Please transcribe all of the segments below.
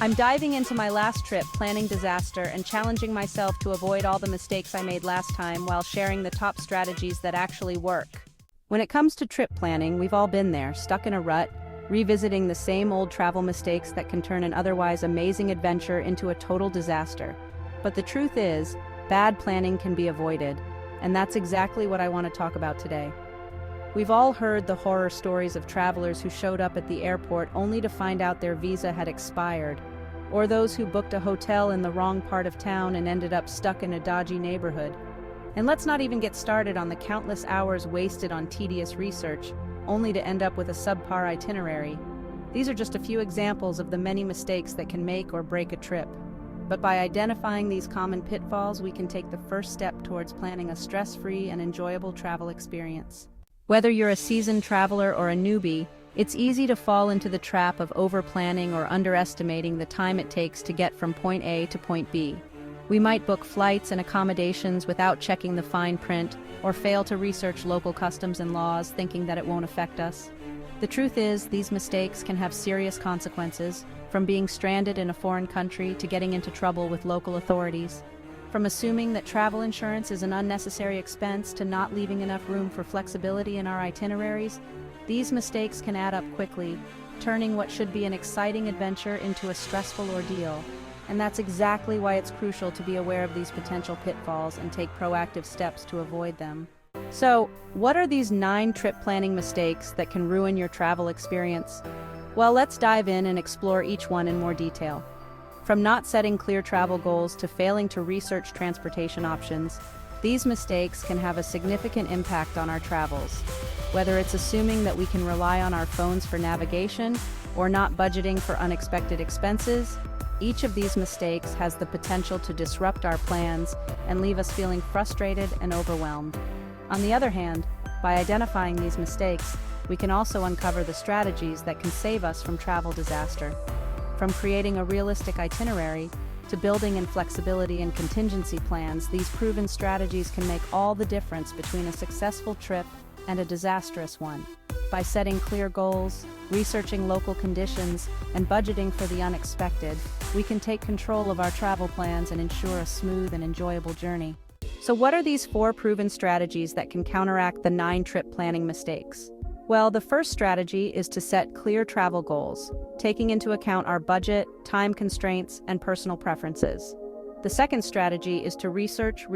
I'm diving into my last trip, planning disaster, and challenging myself to avoid all the mistakes I made last time while sharing the top strategies that actually work. When it comes to trip planning, we've all been there, stuck in a rut, revisiting the same old travel mistakes that can turn an otherwise amazing adventure into a total disaster. But the truth is, bad planning can be avoided, and that's exactly what I want to talk about today. We've all heard the horror stories of travelers who showed up at the airport only to find out their visa had expired, or those who booked a hotel in the wrong part of town and ended up stuck in a dodgy neighborhood. And let's not even get started on the countless hours wasted on tedious research, only to end up with a subpar itinerary. These are just a few examples of the many mistakes that can make or break a trip. But by identifying these common pitfalls, we can take the first step towards planning a stress-free and enjoyable travel experience. Whether you're a seasoned traveler or a newbie, it's easy to fall into the trap of over-planning or underestimating the time it takes to get from point A to point B. We might book flights and accommodations without checking the fine print, or fail to research local customs and laws thinking that it won't affect us. The truth is, these mistakes can have serious consequences, from being stranded in a foreign country to getting into trouble with local authorities. From assuming that travel insurance is an unnecessary expense to not leaving enough room for flexibility in our itineraries, these mistakes can add up quickly, turning what should be an exciting adventure into a stressful ordeal. And that's exactly why it's crucial to be aware of these potential pitfalls and take proactive steps to avoid them. So, what are these 9 trip planning mistakes that can ruin your travel experience? Well, let's dive in and explore each one in more detail. From not setting clear travel goals to failing to research transportation options, these mistakes can have a significant impact on our travels. Whether it's assuming that we can rely on our phones for navigation or not budgeting for unexpected expenses, each of these mistakes has the potential to disrupt our plans and leave us feeling frustrated and overwhelmed. On the other hand, by identifying these mistakes, we can also uncover the strategies that can save us from travel disaster. From creating a realistic itinerary to building in flexibility and contingency plans, these proven strategies can make all the difference between a successful trip and a disastrous one. By setting clear goals, researching local conditions, and budgeting for the unexpected, we can take control of our travel plans and ensure a smooth and enjoyable journey. So what are these 4 proven strategies that can counteract the 9 trip planning mistakes? Well, the first strategy is to set clear travel goals, taking into account our budget, time constraints, and personal preferences. The second strategy is to research.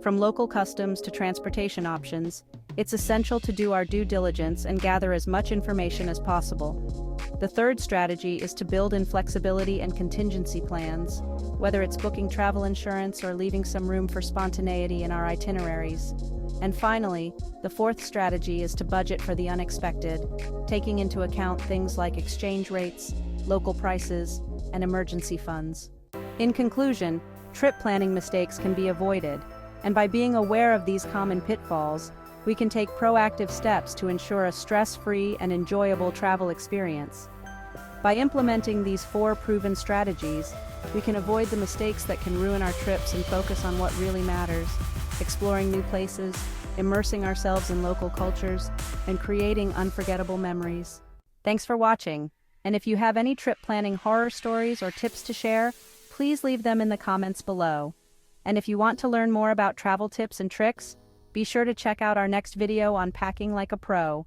From local customs to transportation options, it's essential to do our due diligence and gather as much information as possible. The third strategy is to build in flexibility and contingency plans, whether it's booking travel insurance or leaving some room for spontaneity in our itineraries. And finally, the fourth strategy is to budget for the unexpected, taking into account things like exchange rates, local prices, and emergency funds. In conclusion, trip planning mistakes can be avoided, and by being aware of these common pitfalls, we can take proactive steps to ensure a stress-free and enjoyable travel experience. By implementing these 4 proven strategies, we can avoid the mistakes that can ruin our trips and focus on what really matters, exploring new places, immersing ourselves in local cultures, and creating unforgettable memories. Thanks for watching, and if you have any trip planning horror stories or tips to share, please leave them in the comments below. And if you want to learn more about travel tips and tricks, be sure to check out our next video on packing like a pro.